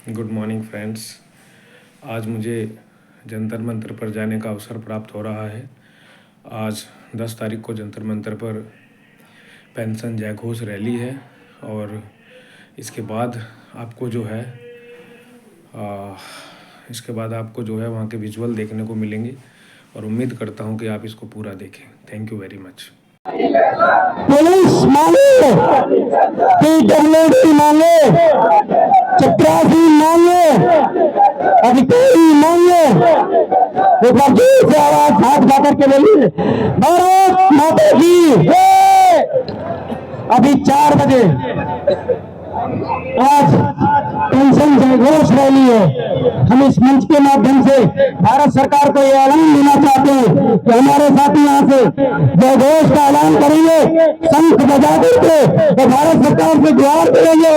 Good morning friends. आज मुझे जंतर मंतर पर जाने का अवसर प्राप्त हो रहा है। आज 10 तारीख को जंतर मंतर पर पेंशन जय घोष रैली है और इसके बाद आपको जो है आ, इसके बाद आपको जो है वहाँ के विजुअल देखने को मिलेंगे और उम्मीद करता हूँ कि आप इसको पूरा देखें। Thank you very much. Police मांगे, PWD मांगे, चपरासी मांगे, अधिकारी मांगे, एक बार जोर से आवाज हाथ उठाकर के बोलिए भारत माता की जय। अभी 4 बजे आज पेंशन जय घोष रैली है। हम इस मंच के माध्यम से भारत सरकार को यह ऐलान देना चाहते हैं कि हमारे साथी यहाँ से जय घोष का ऐलान करेंगे, शंख बजा करके तो भारत सरकार से गुहार करेंगे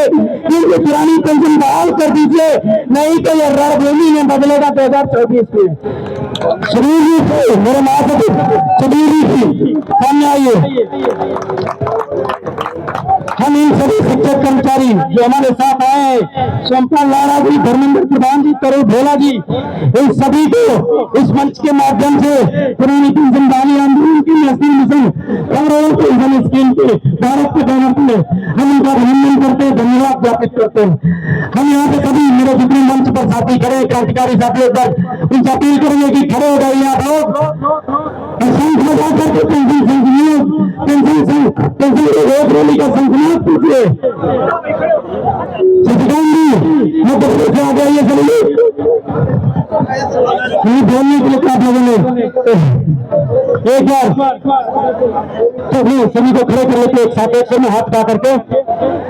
कि पुरानी पेंशन बहाल कर दीजिए, नहीं तो यह रणभूमि में बदलेगा 2024 में। शबीर जी से मेरे महासचिव शबीर जी सामने आइए। हम इन सभी शिक्षक कर्मचारी जो हमारे साथ आए हैं, सोमपाल लाड़ा जी, धर्मेंद्र प्रधान जी, तरुण भोला जी, इन सभी को इस मंच के माध्यम से पुरानी पेंशन बहाली आंदोलन की नेशनल मिशन करोड़ों पेंशन स्कीम के भारत के बैनर पे हम उनका अभिनंदन करते हैं, धन्यवाद ज्ञापित करते हैं। हम यहाँ पे सभी मेरे जितने मंच पर साथी खड़े क्रांतिकारी साथियों पर उनसे अपील करेंगे कि खड़े हो जाइए आप लोग, शंख बजा करके पेंशन रोक रैली का संकल्प कीजिए। सचिदान जी मध्य प्रदेश से आ जाइए सभी बोलने के लिए क्या लोगों एक बार सभी को खड़े कर लेते एक साथ एक समय हाथ उठा करके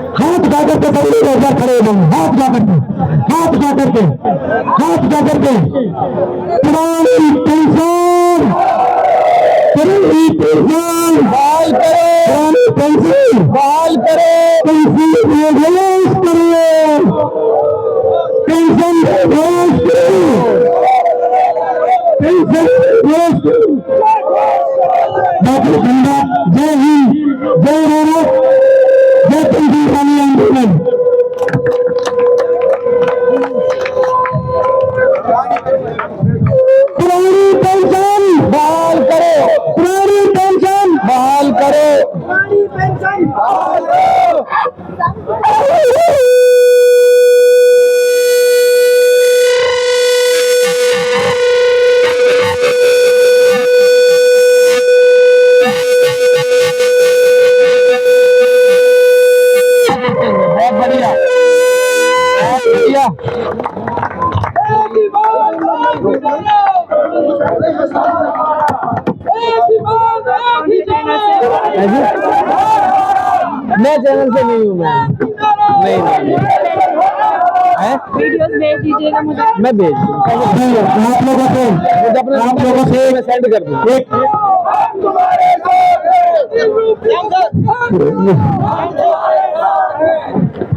सभी लोग एक बार खड़े हो जाएंगे, हाथ उठा करके पुरानी पेंशन बहाल करो, पुरानी पेंशन बहाल करो, पेंशन घोष करो, पेंशन घोष करो, पेंशन घोष करो। डॉक्टर झंडा, जय हिंद, जय भारत, जय पेंशन बहाली आंदोलन। पुरानी पेंशन बहाल करो, पुरानी पेंशन बहाल करो, पुरानी पेंशन बहाल करो। बहुत बढ़िया, बहुत बढ़िया। मैं चैनल से नहीं हूँ, मैं नहीं वीडियोस भेज दीजिएगा मुझे, मैं भेज आप लोगों से मैं सेंड कर दूँ।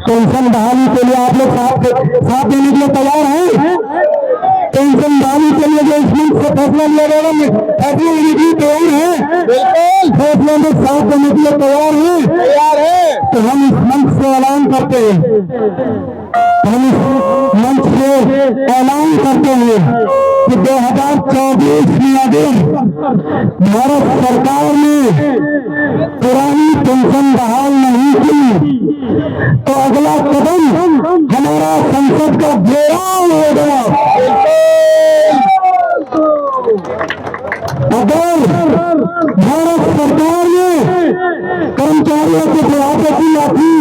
पेंशन बहाली के लिए आप लोग साथ देने के लिए तैयार हैं? पेंशन बहाली के लिए जो इस मंच से फैसला लिया जाएगा, फैसला लेने के लिए तैयार है? बिल्कुल, फैसला में साथ देने के लिए तैयार है। तो हम इस मंच से ऐलान करते हैं, हम इस मंच से ऐलान करते हैं कि 2024 में अगर भारत सरकार ने पुरानी पेंशन बहाल नहीं की तो अगला कदम हमारा संसद का घेराव होगा। अगर भारत सरकार ने कर्मचारियों के बुढ़ापे की लाठी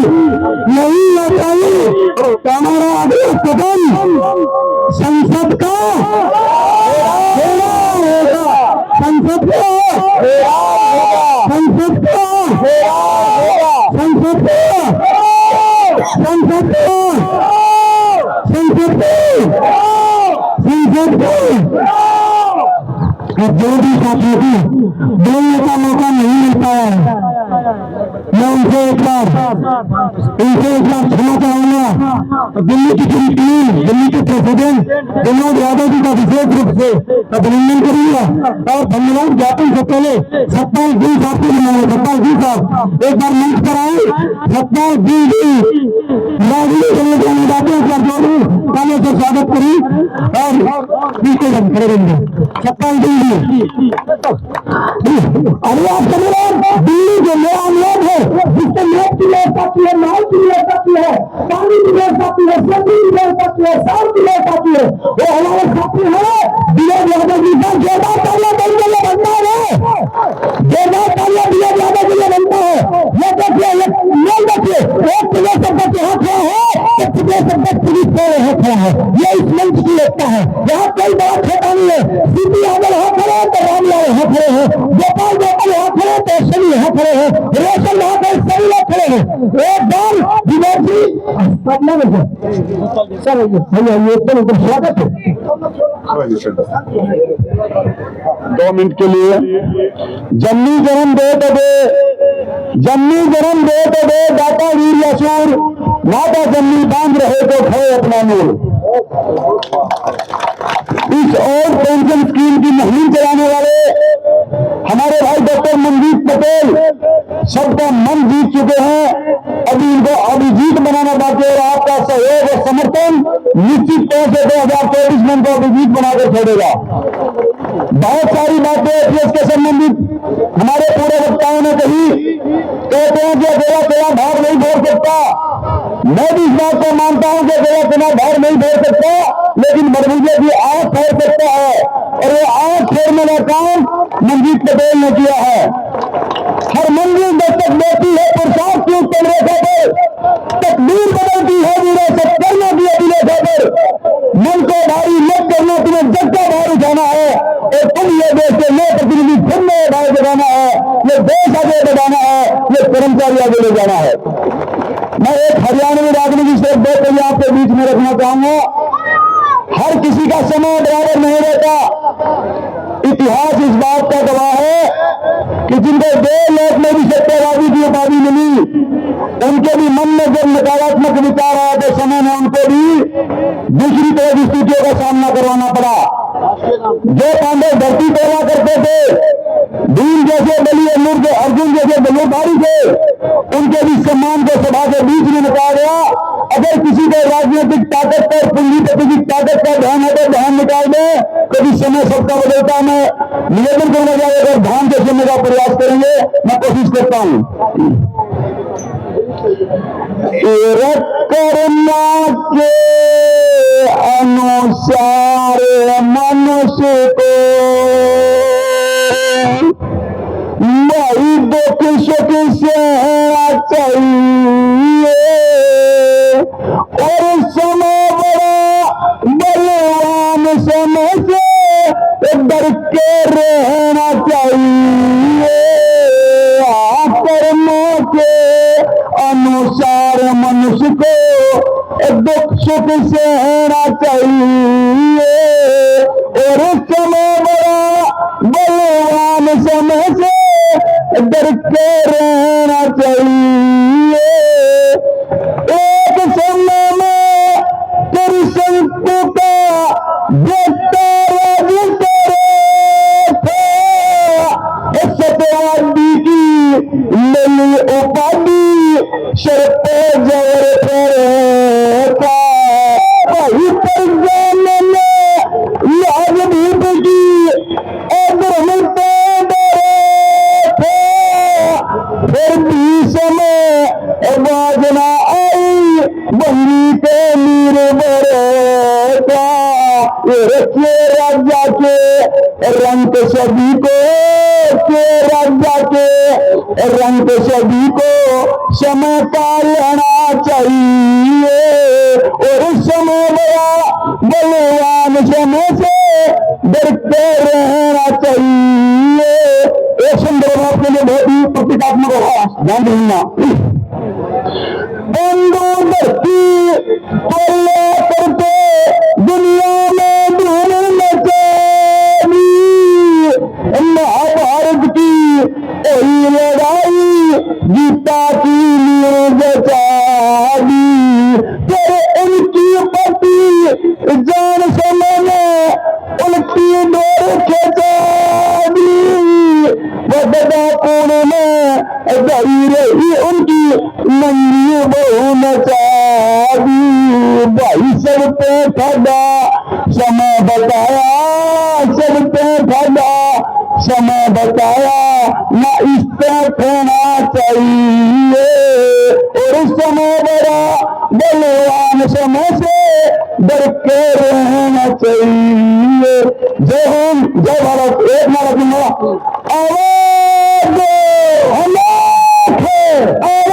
नहीं लगाई तो हमारा अगला कदम संसद का घेराव होगा, संसद का संसद का संसद का संसद जो भी साथियों को बोलने का मौका नहीं मिलता है, मैं उनसे एक बार क्षमा चाहूंगा। दिल्ली की पूरी टीम, दिल्ली के प्रेसिडेंट विनोद यादव जी का विशेष रूप से अभिनंदन करूंगा और धन्यवाद ज्ञापन से पहले सतपाल जी साहब को बुलाए। सतपाल जी साहब एक बार मंच पर आए। सतपाल जी राजनीति करने जाने जाते हैं बिल्कुल हम खड़े रहेंगे। चप्पल दीजिए। अरे आप समझ रहे हैं, दिल्ली जो नया नियम है जिससे नेट की व्यवस्था की है, नाव की व्यवस्था की है, पानी की व्यवस्था की है, सब्जी की व्यवस्था की है, साउंड की व्यवस्था की है, वो हमारे साथी है विनोद यादव जी का जोरदार तालियां देने के लिए बनता है, जोरदार तालियां विनोद यादव के लिए बनता है। ये देखिए, ये नहीं देखिए, एक किलो शब्द यहाँ खड़ा है, एक किलो शब्द पुलिस पे यहाँ खड़ा है। ये इस मंच की एकता है। यहाँ कोई बड़ा छोटा नहीं है। सीपी यादव यहाँ खड़े हैं तो रामलाल यहाँ खड़े हैं, गोपाल यहाँ खड़े हैं तो सभी यहाँ खड़े हैं, रोशन यहाँ खड़े, सभी लोग खड़े हैं। एक बार विनोद जी पटना में सर भैया एकदम स्वागत है। 2 मिनट के लिए जन्मी जन्म दे तो दे, जन्मी जन्म दे तो दे, दाता वीर असुर, माता जन्मी बांध रहे तो खड़े अपना नूर। इस और पेंशन स्कीम की मुहिम चलाने वाले हमारे भाई डॉक्टर मनजीत पटेल सबका मन जीत चुके हैं। अभी इनको अभिजीत बनाना बाकी है और आपका सहयोग और समर्थन निश्चित तौर से 2024 में इनको अभिजीत बनाकर छोड़ेगा। बहुत सारी बातें एपीएस के संबंधित हमारे पूरे वक्ताओं ने कही। कहते हैं कि अकेला चुनाव भाग नहीं छोड़ सकता। मैं भी इस बात को मानता हूं कि अकेला चुनाव भाग नहीं छोड़ सकता, लेकिन बरबुजे की आंख फोड़ सकता है और ये आंख फोड़ने का काम मनजीत पटेल ने किया है। हर मंजिल दस्तक देती है पुरुषार्थ की उत्तम रेखा पर, तकदीर बदलती है विरासत करने की अभिलेखा पर। मन को भारी मत करना, तुम्हें जग का भार उठाना है और तुम ये देश के नए प्रतिनिधि खुद में भाई बढ़ाना है, ये देश आगे बढ़ाना है, ये कर्मचारी आगे ले जाना है। मैं एक हरियाणवी राजनीति से 2 पहले आपके बीच में रखना चाहूंगा। हर किसी का समय बराबर नहीं रहता। इतिहास इस बात का गवाह है कि जिनको 2 लाख में भी सत्यावादी की उपाधि मिली, उनके भी मन में जब नकारात्मक विचार आया तो समय में उनको भी दूसरी तरह की स्थितियों का सामना करवाना पड़ा। जो पांडव धरती तोड़ा करते थे, भीम जैसे बलि अर्जुन जैसे बलिदारी थे, उनके भी सम्मान को सभा के बीच में निकाल गया। अगर किसी को राजनीतिक ताकत पर, पूंजीपति की ताकत का ध्यान है तो ध्यान निकाल दे, कभी समय सबका बदलता। मैं निवेदन करना चाहिए, अगर ध्यान से सुनने का प्रयास करेंगे, मैं कोशिश करता हूं। कर्मा के अनुसार मनुष्य को वही दुख सुख सहना चाहिए और समय बड़ा बलवान समय से डर के रहना चाहिए। कर्मों के अनुसार मनुष्य को दुख सुख सहना चाहिए और समय बड़ा बलवान समय से डर के रहना चाहिए। एक समय में त्रिशंकु का बेटा राज था, सत्यवादी की लली उपाधि सर पे जवर था। वही पर जाने राजनीत की अग्रहणता फिर भी समय बाजना आई बंदी के निर्भर का। रखे राजा के रंग सभी को, के राजा के रंग सभी को समय का लेना चाहिए और समय बड़ा बलवान समय से डरते रहना चाहिए। एक संदर्भ के लिए बहुत ही प्रतीकात्मक होगा, ध्यान देना। बंधु धरती तोले करते दुनिया में धूल मचानी, महाभारत की वही लड़ाई गीता की नींव जचानी। तेरे उनकी पति जान समय में उनकी डोर खेचा दी, वह पूर्ण में गई रही उनकी सबके फायदा समय बताया, सबके फायदा समय बताया, ना इस तरह होना चाहिए। और समय बड़ा बलवान समय से डर के रहना चाहिए। जय हिंद, जय भारत, एक भारत माता। आवाज दो, हम एक हैं, आवाज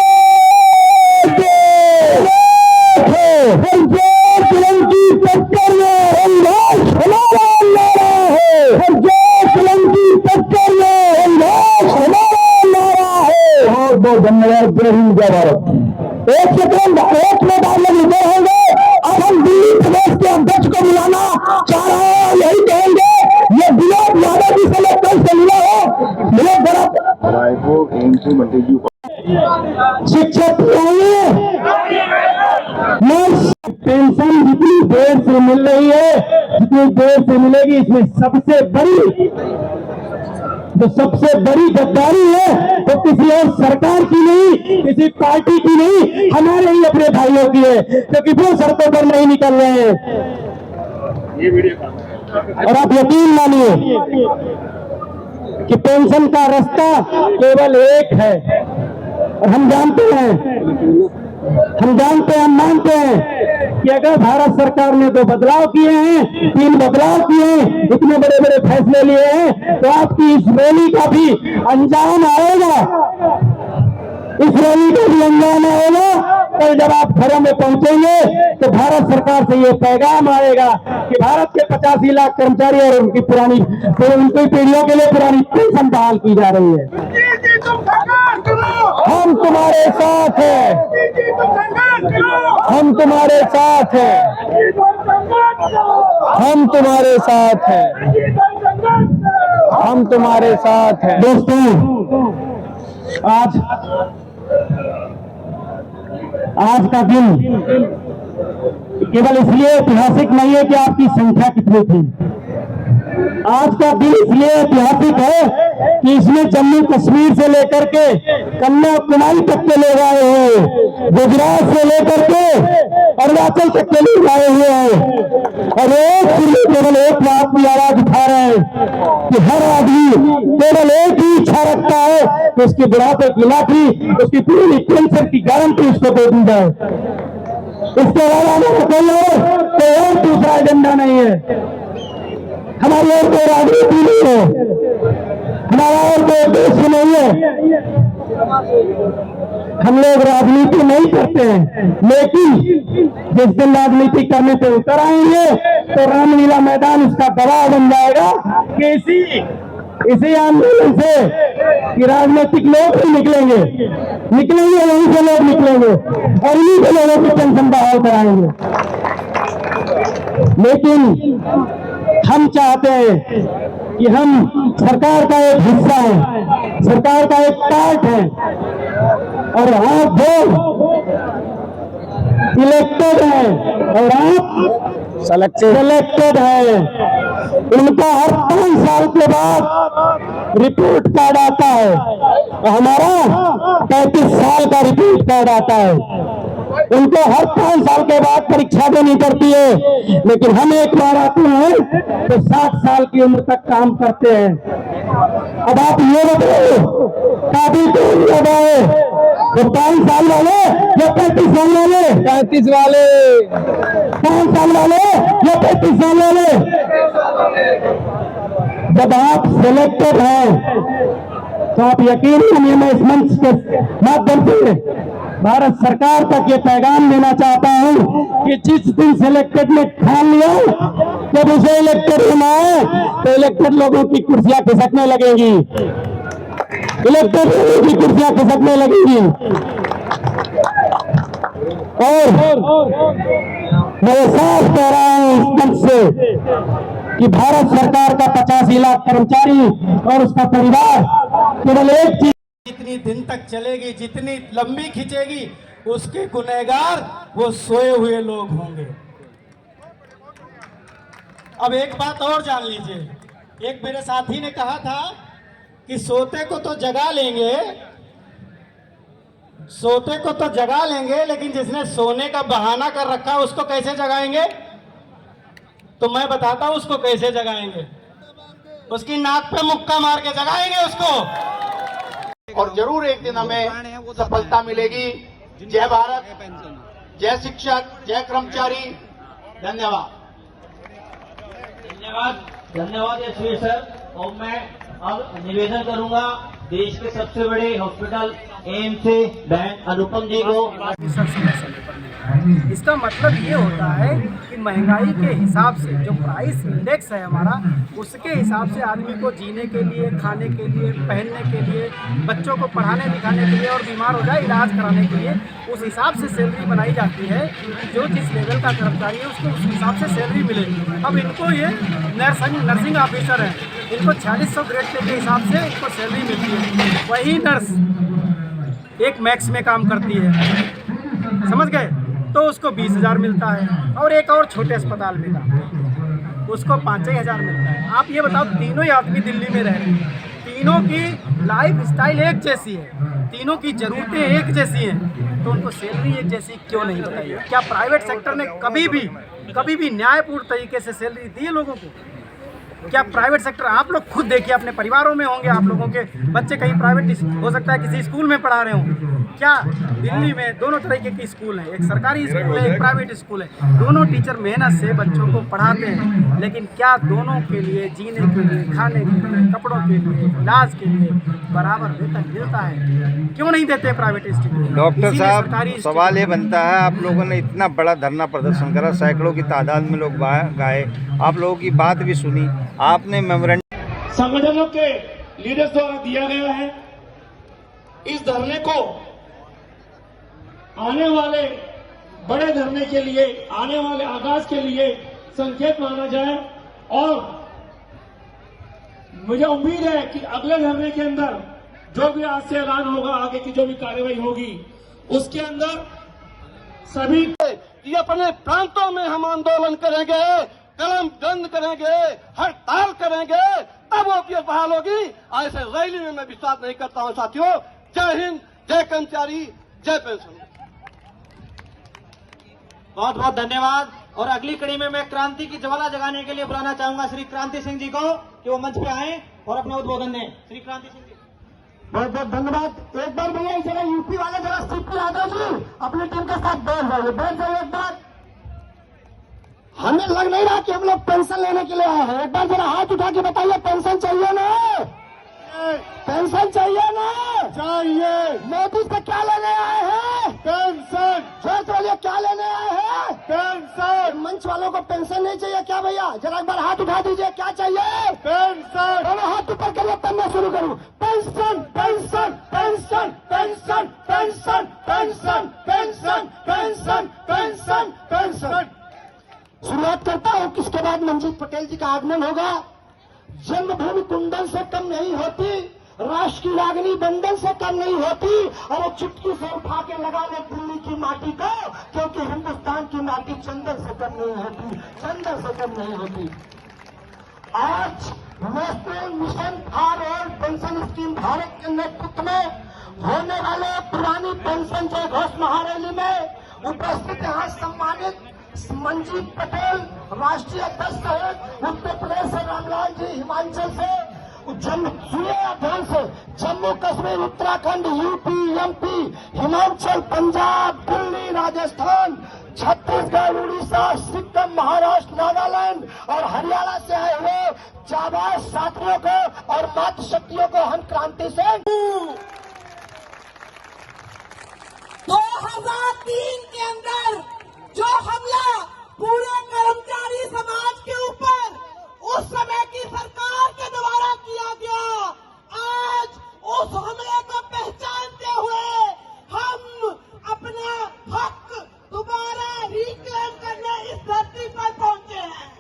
दो, हम एक हैं। हर जोश लंकी टक्कर में संघर्ष हमारा नारा है। हर जोश लंकी टक्कर में संघर्ष हमारा नारा है। बहुत बहुत धन्यवाद। जय हिंद, जय भारत। एक सेकंड, एक मिनट आप लोग रुके होंगे। अब हम दिल्ली प्रदेश के अध्यक्ष को बुलाना चाह रहे हैं, यही कहेंगे ये विनोद यादव जी से लोग कल से मिले हो, मिले बड़ा शिक्षक पेंशन जितनी देर से मिल रही है, जितनी देर से मिलेगी, इसमें सबसे बड़ी गद्दारी है वो किसी और सरकार की नहीं, किसी पार्टी की नहीं, हमारे ही अपने भाइयों की है, क्योंकि वो सड़कों पर नहीं निकल रहे हैं। और आप यकीन मानिए कि पेंशन का रास्ता केवल एक है। और हम जानते हैं, हम मानते हैं कि अगर भारत सरकार ने 2 बदलाव किए हैं, 3 बदलाव किए हैं, इतने बड़े बड़े फैसले लिए हैं, तो आपकी इस रैली का भी अंजाम आएगा। इस रैली का भी अंजाम आएगा। कल जब आप घरों में पहुंचेंगे तो भारत सरकार से ये पैगाम आएगा कि भारत के 85 लाख कर्मचारी और उनकी पीढ़ियों के लिए पुरानी पेंशन बहाल की जा रही है। हम तुम्हारे साथ हैं, हम तुम्हारे साथ हैं, हम तुम्हारे साथ हैं, हम तुम्हारे साथ हैं। दोस्तों, आज का दिन केवल इसलिए ऐतिहासिक नहीं है कि आपकी संख्या कितनी थी। आज का दिन इसलिए ऐतिहासिक है कि इसमें जम्मू कश्मीर से लेकर के कन्याकुमारी तक के लोग आए हुए, गुजरात से लेकर के अरुणाचल तक के लोग आए हुए हैं। और केवल एक बात की आवाज उठा रहे हैं कि हर आदमी केवल एक ही इच्छा रखता है कि उसकी बुढ़ापे की लाठी, उसकी पूरी पेंशन की गारंटी उसको दे दी जाए। इसके अलावा हमारा कोई और दूसरा एजेंडा नहीं है, हमारी और कोई राजनीति नहीं है, हमारा और कोई उद्देश्य नहीं है। हम लोग राजनीति नहीं करते हैं, लेकिन जिस दिन राजनीति करने पे उतर आएंगे तो रामलीला मैदान उसका गवाह बन जाएगा कि इसी आंदोलन से कि राजनीतिक लोग भी निकलेंगे, वहीं से लोग निकलेंगे और इन्हीं से लोगों की पेंशन बहाल कराएंगे। लेकिन हम चाहते हैं कि हम सरकार का एक हिस्सा है, सरकार का एक पार्ट है, और आप जो इलेक्टेड हैं और आप सेलेक्टेड हैं, उनका हर 5 साल के बाद रिपोर्ट कार्ड आता है और हमारा 35 साल का रिपोर्ट कार्ड आता है। उनको हर 5 साल के बाद परीक्षा देनी पड़ती है, लेकिन हम एक बार आते हैं तो 60 साल की उम्र तक काम करते हैं। अब आप ये बताओ, काबिल कौन ज्यादा है, तो 5 साल वाले या 35 साल वाले? 35 वाले। 5 साल वाले या 35 साल वाले? जब आप सिलेक्टेड हैं तो आप यकीन मानिए, मैं इस मंच के माध्यम से भारत सरकार तक ये पैगाम देना चाहता हूं कि जिस दिन सिलेक्टेड ने ठान लिया, जब उसे इलेक्टेड होना है तो इलेक्टेड लोगों की कुर्सियां खिसकने लगेंगी, इलेक्टेड लोगों की कुर्सियां खिसकने लगेंगी। और मैं साफ कह रहा हूं इस मंच से कि भारत सरकार का 85 लाख कर्मचारी और उसका परिवार केवल एक चीज जितनी दिन तक चलेगी, जितनी लंबी खींचेगी, उसके गुनहगार वो सोए हुए लोग होंगे। अब एक बात और जान लीजिए, एक मेरे साथी ने कहा था कि सोते को तो जगा लेंगे, सोते को तो जगा लेंगे, लेकिन जिसने सोने का बहाना कर रखा है उसको कैसे जगाएंगे? तो मैं बताता हूं उसको कैसे जगाएंगे। उसकी नाक पे मुक्का मार के जगाएंगे उसको। और जरूर एक दिन हमें सफलता मिलेगी। जय भारत, जय शिक्षक, जय कर्मचारी। धन्यवाद। धन्यवाद यशवीर सर। और मैं अब निवेदन करूंगा देश के सबसे बड़े हॉस्पिटल एम्स से बैंड अनुपम जी को। इसका मतलब ये होता है कि महंगाई के हिसाब से जो प्राइस इंडेक्स है हमारा, उसके हिसाब से आदमी को जीने के लिए, खाने के लिए, पहनने के लिए, बच्चों को पढ़ाने लिखाने के लिए और बीमार हो जाए इलाज कराने के लिए उस हिसाब से सैलरी बनाई जाती है। जो जिस लेवल का कर्मचारी है उसको उस हिसाब से सैलरी मिले। अब इनको ये नर्सिंग ऑफिसर है, इनको 4600 ग्रेड पे के हिसाब से इनको सैलरी मिलती है। वही नर्स एक मैक्स में काम करती है, समझ गए, तो उसको 20,000 मिलता है। और एक और छोटे अस्पताल में का उसको 5,000 मिलता है। आप ये बताओ, तीनों ही आदमी दिल्ली में रह रहे हैं, तीनों की लाइफ स्टाइल एक जैसी है, तीनों की ज़रूरतें एक जैसी हैं, तो उनको सैलरी एक जैसी क्यों नहीं बताइए? क्या प्राइवेट सेक्टर ने कभी भी न्यायपूर्ण तरीके से सैलरी दी है लोगों को? क्या प्राइवेट सेक्टर, आप लोग खुद देखिए, अपने परिवारों में होंगे, आप लोगों के बच्चे कहीं प्राइवेट हो सकता है किसी स्कूल में पढ़ा रहे हों। क्या दिल्ली में दोनों तरीके की स्कूल है, एक सरकारी स्कूल है, एक प्राइवेट स्कूल है। दोनों टीचर मेहनत से बच्चों को पढ़ाते हैं, लेकिन क्या दोनों के लिए, जीने के लिए, खाने के लिए, कपड़ों के लिए, इलाज के लिए बराबर वेतन मिलता है? क्यों नहीं देते प्राइवेट इंस्टीट्यूट? डॉक्टर साहब, सवाल ये बनता है, आप लोगों ने इतना बड़ा धरना प्रदर्शन करा, सैकड़ों की तादाद में लोग गाए, आप लोगों की बात भी सुनी, आपने मेमोरेंडम संगठनों के लीडर्स द्वारा दिया गया है। इस धरने को आने वाले बड़े धरने के लिए, आने वाले आगाज के लिए संकेत माना जाए। और मुझे उम्मीद है कि अगले धरने के अंदर जो भी आज से ऐलान होगा, आगे की जो भी कार्रवाई होगी, उसके अंदर सभी कि अपने प्रांतों में हम आंदोलन करेंगे, कलम बंद करेंगे, हड़ताल करेंगे, तब ओपीएस बहाल होगी। ऐसे रैली में मैं विश्वास नहीं करता हूं साथियों। जय हिंद, जय कर्मचारी, जय पेंशन। बहुत बहुत धन्यवाद। और अगली कड़ी में मैं क्रांति की ज्वाला जगाने के लिए बुलाना चाहूंगा श्री क्रांति सिंह जी को कि वो मंच पे आए और अपना उद्बोधन दें। श्री क्रांति सिंह जी, बहुत बहुत धन्यवाद। एक बार भैया जरा यूपी वाले जरा सीपी यादव जी अपनी टीम के साथ बैठ जाइए एक बार। हमें लग नहीं रहा कि हम लोग पेंशन लेने के लिए आए हैं। एक बार जरा हाथ उठा के बताइए, पेंशन चाहिए ना? पेंशन चाहिए ना? चाहिए। मोदी से क्या लेने आए हैं? पेंशन। जोश वाले क्या लेने आए हैं? पेंशन। मंच वालों को पेंशन नहीं चाहिए क्या भैया? जरा एक बार हाथ उठा दीजिए, क्या चाहिए? पेंशन। दोनों हाथ ऊपर करिए तब मैं शुरू करूं। Pension, pension, pension, pension, pension, pension, pension, pension, pension, pension. शुरुआत करता हूं, किसके बाद मंजीत पटेल जी का आगमन होगा। जन्मभूमि कुंदन से कम नहीं होती, राष्ट्र की रागनी बंधन से कम नहीं होती, और वो चुटकी से उठा के लगा ले दिल्ली की माटी को, क्योंकि हिंदुस्तान की माटी चंदन से कम नहीं होती, चंदन से कम नहीं होती। आज national mission for old pension scheme Bharat के नेतृत्व में होने वाले पुरानी पेंशन जय घोष महारैली में उपस्थित यहाँ सम्मानित मंजीत पटेल राष्ट्रीय अध्यक्ष सहित उत्तर प्रदेश से रामलाल जी, हिमाचल से, सुनिए ध्यान से, जम्मू कश्मीर, उत्तराखंड, यूपी, एमपी, हिमाचल, पंजाब, दिल्ली, राजस्थान, छत्तीसगढ़, उड़ीसा, सिक्किम, महाराष्ट्र, नागालैंड और हरियाणा से आए हुए जाबाज साथियों को और मातृशक्तियों को हम क्रांति से 2003 के अंदर जो हमला पूरे कर्मचारी समाज के ऊपर उस समय की सरकार के द्वारा किया गया, आज उस हमले को पहचानते हुए हम अपना हक दोबारा रिक्लेम करने इस धरती पर पहुंचे हैं।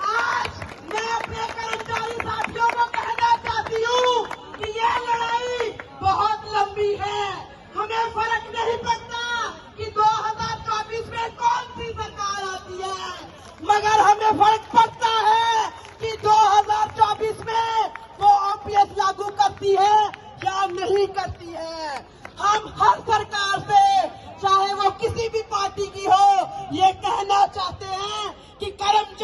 आज मैं अपने कर्मचारी साथियों को कहना चाहती हूँ कि यह लड़ाई बहुत लंबी है। हमें फर्क नहीं पड़ता कि 2024 में कौन सी सरकार आती है, मगर हमें फर्क पड़ता है कि 2024 में वो ओपीएस लागू करती है या नहीं करती है। हम हर सरकार से, चाहे वो किसी भी पार्टी की हो, ये कहना चाहते हैं कि कर्मचारी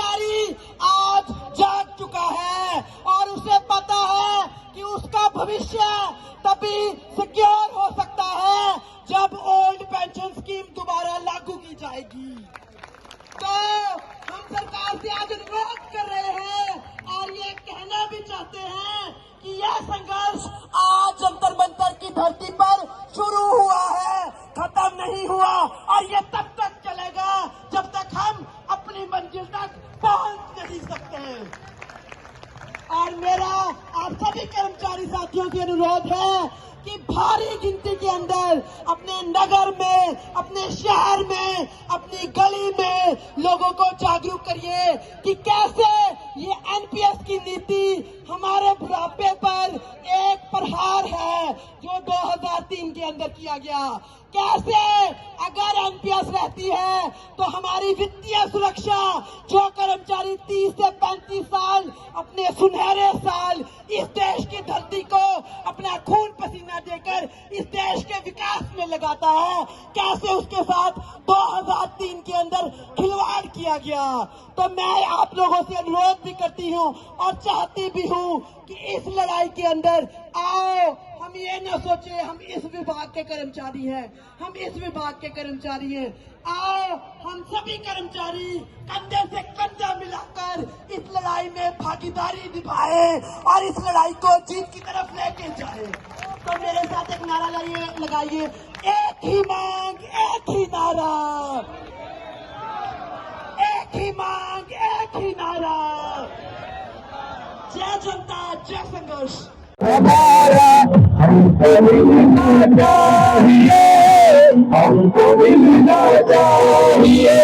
हैं। और मेरा आप सभी कर्मचारी साथियों से अनुरोध है कि भारी गिनती के अंदर अपने नगर में, अपने शहर में, अपनी गली में लोगों को जागरूक करिए कि कैसे ये एनपीएस की नीति हमारे बुढ़ापे पर एक प्रहार है जो 2003 के अंदर किया गया। कैसे अगर एनपीएस रहती है तो हमारी वित्तीय सुरक्षा, जो कर्मचारी 30 से 35 साल अपने सुनहरे साल इस देश की धरती को अपना खून पसीना देकर इस देश के विकास में लगाता है, कैसे उसके साथ 2003 के अंदर खिलवाड़ किया गया। तो मैं आप लोगों से अनुरोध भी करती हूँ और चाहती भी हूँ कि इस लड़ाई के अंदर आओ, हम ये न सोचे हम इस विभाग के कर्मचारी हैं, हम इस विभाग के कर्मचारी हैं। आओ हम सभी कर्मचारी कंधे से कंधा मिलाकर इस लड़ाई में भागीदारी निभाएं और इस लड़ाई को जीत की तरफ लेके जाएं। तो मेरे साथ एक नारा लगाइए, एक ही मांग, एक ही नारा, एक ही मांग, एक ही नारा। जय जनता, जय संघर्ष। हमारा हमको मिलना चाहिए, हमको मिलना चाहिए।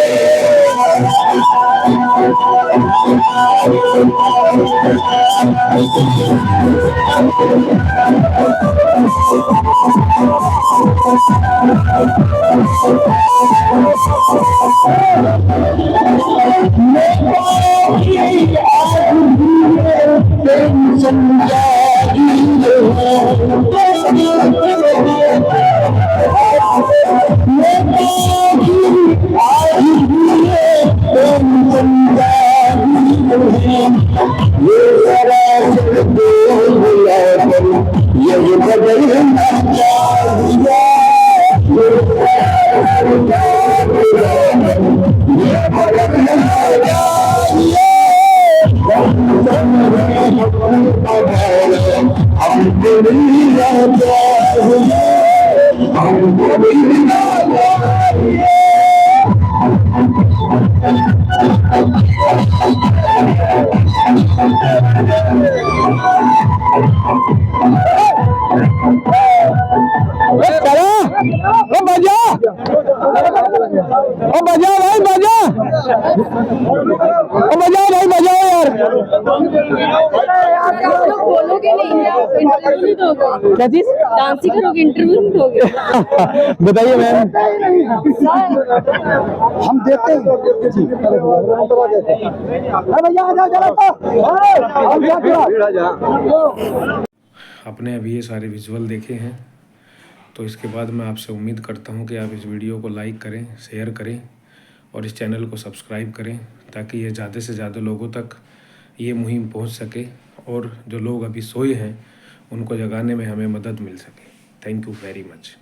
बोलोगे नहीं, इंटरव्यू नहीं दोगे? क्या चीज? डांस ही करोगे, इंटरव्यू नहीं दोगे? बताइए मैम। हम देते हैं। आपने अभी ये सारे विजुअल देखे हैं, तो इसके बाद मैं आपसे उम्मीद करता हूँ कि आप इस वीडियो को लाइक करें, शेयर करें और इस चैनल को सब्सक्राइब करें, ताकि ये ज़्यादा से ज़्यादा लोगों तक ये मुहिम पहुँच सके और जो लोग अभी सोए हैं उनको जगाने में हमें मदद मिल सके। Thank you very much.